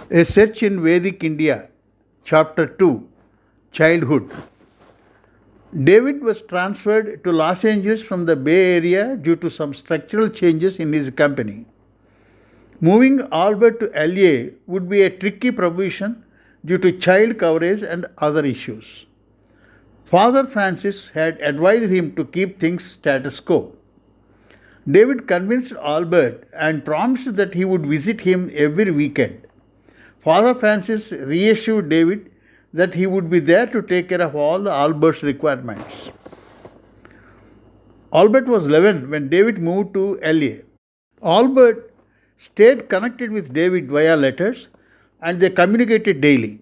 A Search in Vedic India, Chapter 2, Childhood. David was transferred to Los Angeles from the Bay Area due to some structural changes in his company. Moving Albert to LA would be a tricky proposition due to child coverage and other issues. Father Francis had advised him to keep things status quo. David convinced Albert and promised that he would visit him every weekend. Father Francis reassured David that he would be there to take care of all Albert's requirements. Albert was 11 when David moved to LA. Albert stayed connected with David via letters and they communicated daily.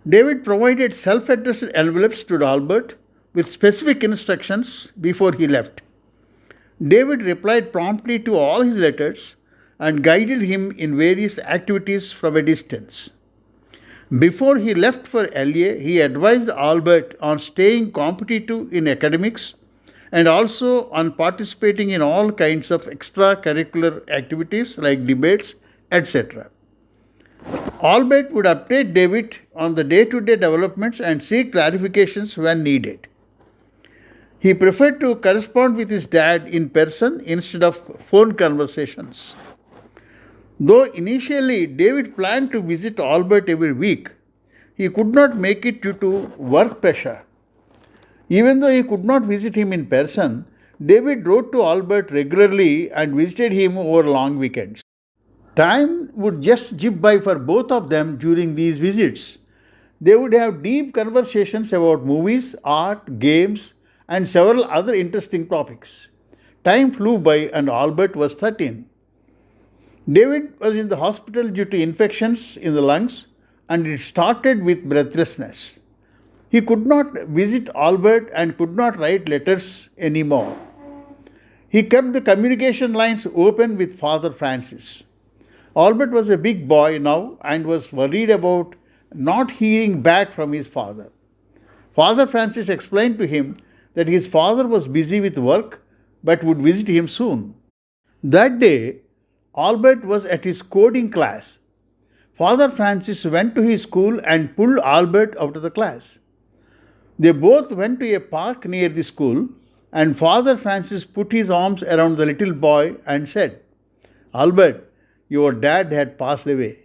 David provided self addressed envelopes to Albert with specific instructions before he left. David replied promptly to all his letters and guided him in various activities from a distance. Before he left for LA, he advised Albert on staying competitive in academics and also on participating in all kinds of extracurricular activities like debates, etc. Albert would update David on the day-to-day developments and seek clarifications when needed. He preferred to correspond with his dad in person instead of phone conversations. Though initially David planned to visit Albert every week, he could not make it due to work pressure. Even though he could not visit him in person, David wrote to Albert regularly and visited him over long weekends. Time would just zip by for both of them during these visits. They would have deep conversations about movies, art, games, and several other interesting topics. Time flew by and Albert was 13. David was in the hospital due to infections in the lungs and it started with breathlessness. He could not visit Albert and could not write letters anymore. He kept the communication lines open with Father Francis. Albert was a big boy now and was worried about not hearing back from his father. Father Francis explained to him that his father was busy with work but would visit him soon. That day, Albert was at his coding class. Father Francis went to his school and pulled Albert out of the class. They both went to a park near the school and Father Francis put his arms around the little boy and said, "Albert, your dad had passed away.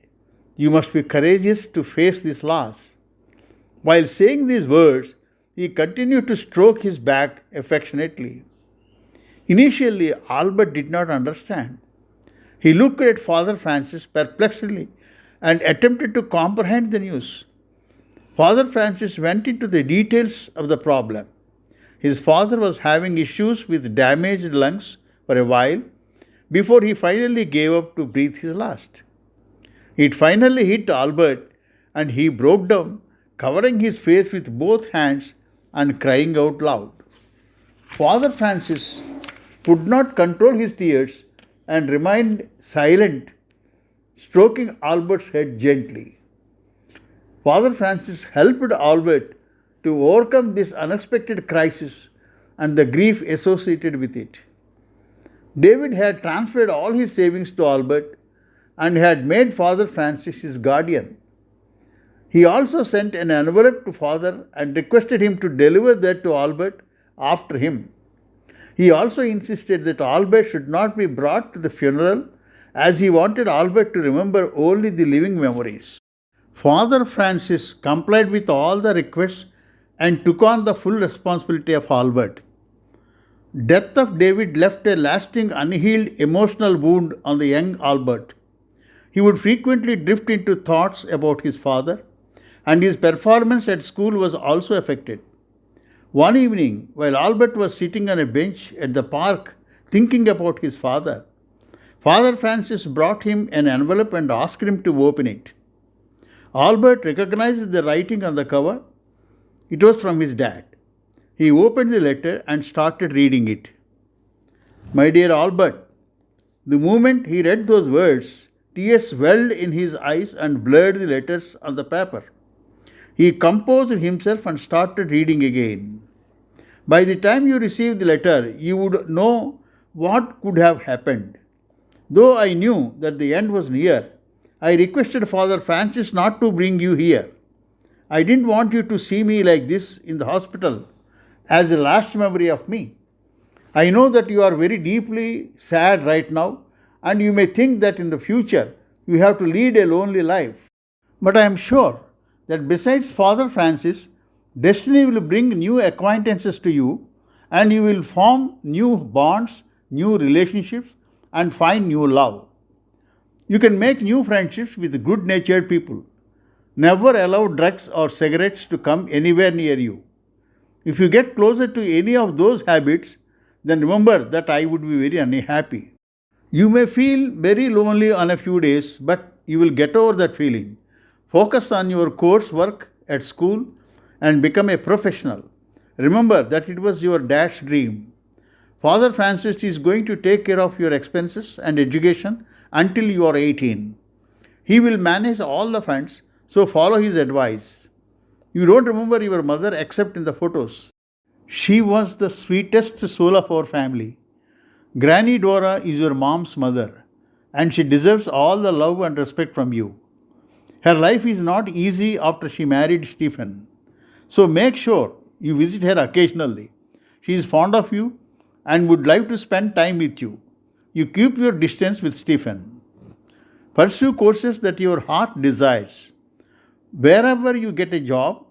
You must be courageous to face this loss." While saying these words, he continued to stroke his back affectionately. Initially, Albert did not understand. He looked at Father Francis perplexedly and attempted to comprehend the news. Father Francis went into the details of the problem. His father was having issues with damaged lungs for a while before he finally gave up to breathe his last. It finally hit Albert and he broke down, covering his face with both hands and crying out loud. Father Francis could not control his tears and remained silent, stroking Albert's head gently. Father Francis helped Albert to overcome this unexpected crisis and the grief associated with it. David had transferred all his savings to Albert and had made Father Francis his guardian. He also sent an envelope to Father and requested him to deliver that to Albert after him. He also insisted that Albert should not be brought to the funeral as he wanted Albert to remember only the living memories. Father Francis complied with all the requests and took on the full responsibility of Albert. Death of David left a lasting unhealed emotional wound on the young Albert. He would frequently drift into thoughts about his father, and his performance at school was also affected. One evening, while Albert was sitting on a bench at the park thinking about his father, Father Francis brought him an envelope and asked him to open it. Albert recognized the writing on the cover. It was from his dad. He opened the letter and started reading it. "My dear Albert," the moment he read those words, tears welled in his eyes and blurred the letters on the paper. He composed himself and started reading again. "By the time you received the letter, you would know what could have happened. Though I knew that the end was near, I requested Father Francis not to bring you here. I didn't want you to see me like this in the hospital as the last memory of me. I know that you are very deeply sad right now, and you may think that in the future you have to lead a lonely life. But I am sure that besides Father Francis, destiny will bring new acquaintances to you, and you will form new bonds, new relationships, and find new love. You can make new friendships with good natured people. Never allow drugs or cigarettes to come anywhere near you. If you get closer to any of those habits, then remember that I would be very unhappy. You may feel very lonely on a few days, but you will get over that feeling. Focus on your coursework at school and become a professional. Remember that it was your dad's dream. Father Francis is going to take care of your expenses and education until you are 18. He will manage all the funds, so follow his advice. You don't remember your mother except in the photos. She was the sweetest soul of our family. Granny Dora is your mom's mother, and she deserves all the love and respect from you. Her life is not easy after she married Stephen. So make sure you visit her occasionally. She is fond of you and would like to spend time with you. You keep your distance with Stephen. Pursue courses that your heart desires. Wherever you get a job,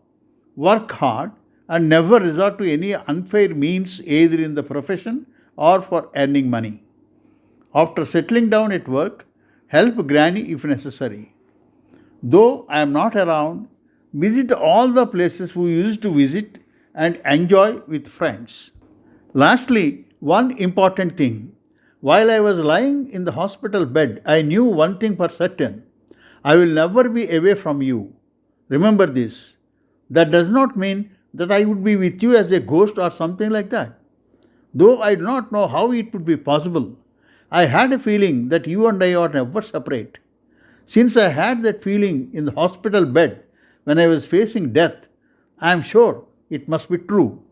work hard and never resort to any unfair means either in the profession or for earning money. After settling down at work, help Granny if necessary. Though I am not around, visit all the places we used to visit and enjoy with friends. Lastly, one important thing. While I was lying in the hospital bed, I knew one thing for certain. I will never be away from you. Remember this. That does not mean that I would be with you as a ghost or something like that. Though I do not know how it would be possible, I had a feeling that you and I are never separate. Since I had that feeling in the hospital bed when I was facing death, I am sure it must be true.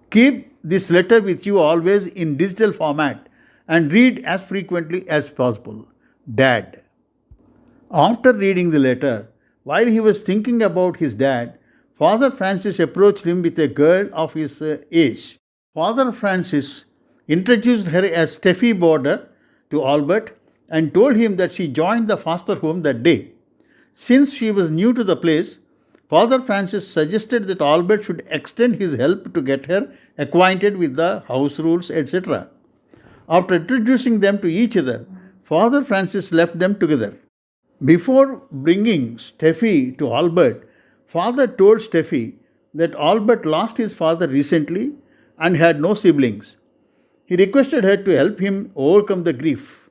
Keep this letter with you always in digital format and read as frequently as possible. Dad. After reading the letter, while he was thinking about his dad, Father Francis approached him with a girl of his age. Father Francis introduced her as Steffi Border to Albert and told him that she joined the foster home that day. Since she was new to the place, Father Francis suggested that Albert should extend his help to get her acquainted with the house rules, etc. After introducing them to each other, Father Francis left them together. Before bringing Steffi to Albert, Father told Steffi that Albert lost his father recently and had no siblings. He requested her to help him overcome the grief.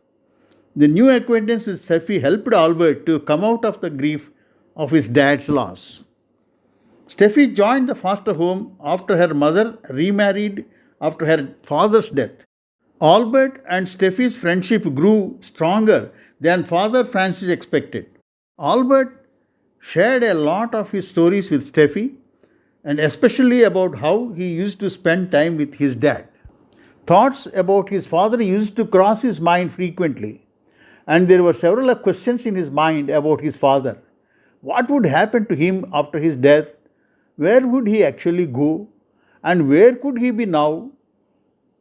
The new acquaintance with Steffi helped Albert to come out of the grief of his dad's loss. Steffi joined the foster home after her mother remarried after her father's death. Albert and Steffi's friendship grew stronger than Father Francis expected. Albert shared a lot of his stories with Steffi, and especially about how he used to spend time with his dad. Thoughts about his father used to cross his mind frequently, and there were several questions in his mind about his father. What would happen to him after his death? Where would he actually go? And where could he be now?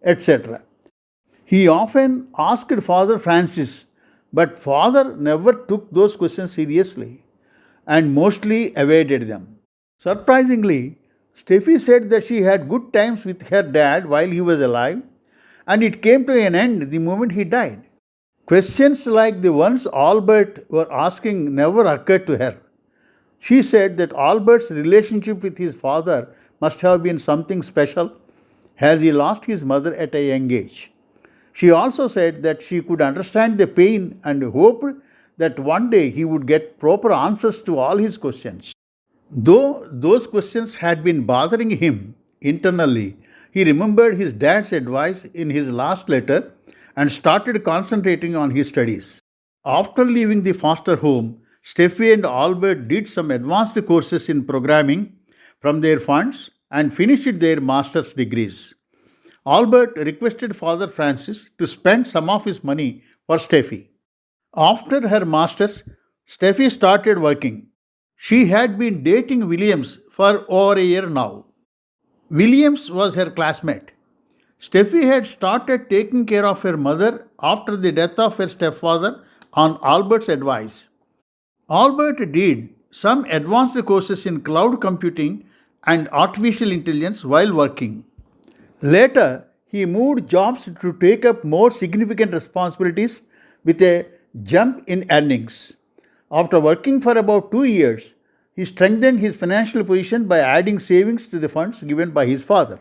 Etc. He often asked Father Francis, but Father never took those questions seriously and mostly evaded them. Surprisingly, Steffi said that she had good times with her dad while he was alive, and it came to an end the moment he died. Questions like the ones Albert were asking never occurred to her. She said that Albert's relationship with his father must have been something special, as he lost his mother at a young age. She also said that she could understand the pain and hoped that one day he would get proper answers to all his questions. Though those questions had been bothering him internally, he remembered his dad's advice in his last letter and started concentrating on his studies. After leaving the foster home, Steffi and Albert did some advanced courses in programming from their funds and finished their master's degrees. Albert requested Father Francis to spend some of his money for Steffi. After her master's, Steffi started working. She had been dating Williams for over a year now. Williams was her classmate. Steffi had started taking care of her mother after the death of her stepfather on Albert's advice. Albert did some advanced courses in cloud computing and artificial intelligence while working. Later, he moved jobs to take up more significant responsibilities with a jump in earnings. After working for about 2 years, he strengthened his financial position by adding savings to the funds given by his father.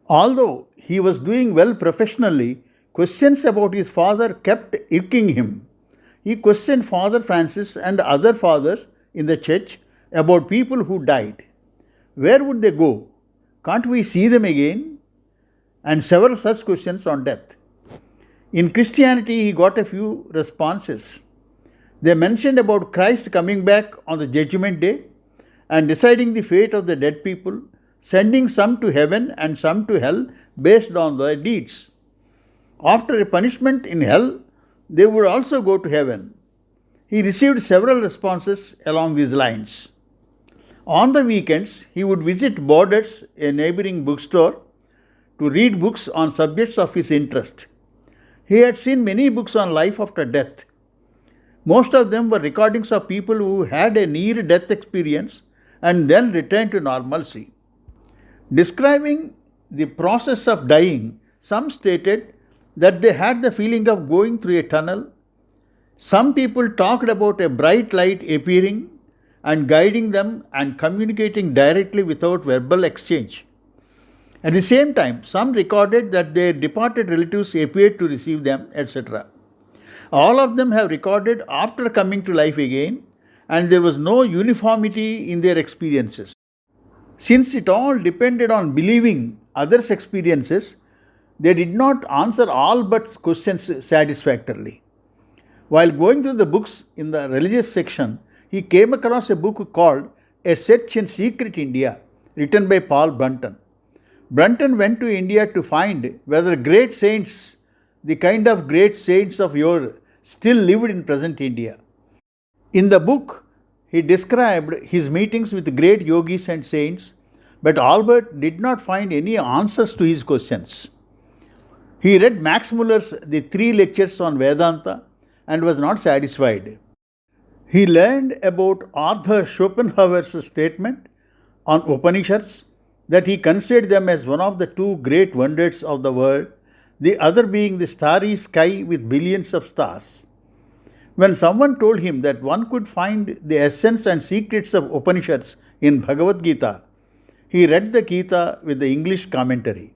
Although he was doing well professionally, questions about his father kept irking him. He questioned Father Francis and other fathers in the church about people who died. Where would they go? Can't we see them again? And several such questions on death. In Christianity, he got a few responses. They mentioned about Christ coming back on the judgment day and deciding the fate of the dead people, sending some to heaven and some to hell based on their deeds. After a punishment in hell, they would also go to heaven. He received several responses along these lines. On the weekends, he would visit Borders, a neighboring bookstore, to read books on subjects of his interest. He had seen many books on life after death. Most of them were recordings of people who had a near death experience and then returned to normalcy. Describing the process of dying, some stated that they had the feeling of going through a tunnel. Some people talked about a bright light appearing and guiding them and communicating directly without verbal exchange. At the same time, some recorded that their departed relatives appeared to receive them, etc. All of them have recorded after coming to life again, and there was no uniformity in their experiences. Since it all depended on believing others' experiences, they did not answer all but questions satisfactorily. While going through the books in the religious section, he came across a book called A Search in Secret India, written by Paul Brunton. Brunton went to India to find whether great saints, the kind of great saints of yore, still lived in present India. In the book, he described his meetings with great yogis and saints, but Albert did not find any answers to his questions. He read Max Muller's The Three Lectures on Vedanta and was not satisfied. He learned about Arthur Schopenhauer's statement on Upanishads that he considered them as one of the two great wonders of the world, the other being the starry sky with billions of stars. When someone told him that one could find the essence and secrets of Upanishads in Bhagavad Gita, he read the Gita with the English commentary.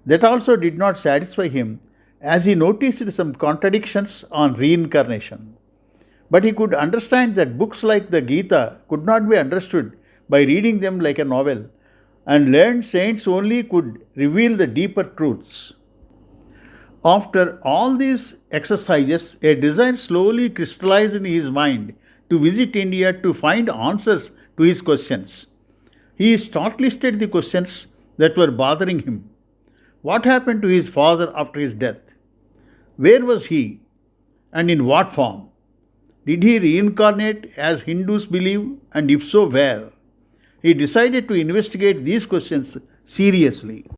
That also did not satisfy him, as he noticed some contradictions on reincarnation. But he could understand that books like the Gita could not be understood by reading them like a novel, and learned saints only could reveal the deeper truths. After all these exercises, a desire slowly crystallized in his mind to visit India to find answers to his questions. He shortlisted the questions that were bothering him. What happened to his father after his death? Where was he, and in what form? Did he reincarnate as Hindus believe, and if so, where? He decided to investigate these questions seriously.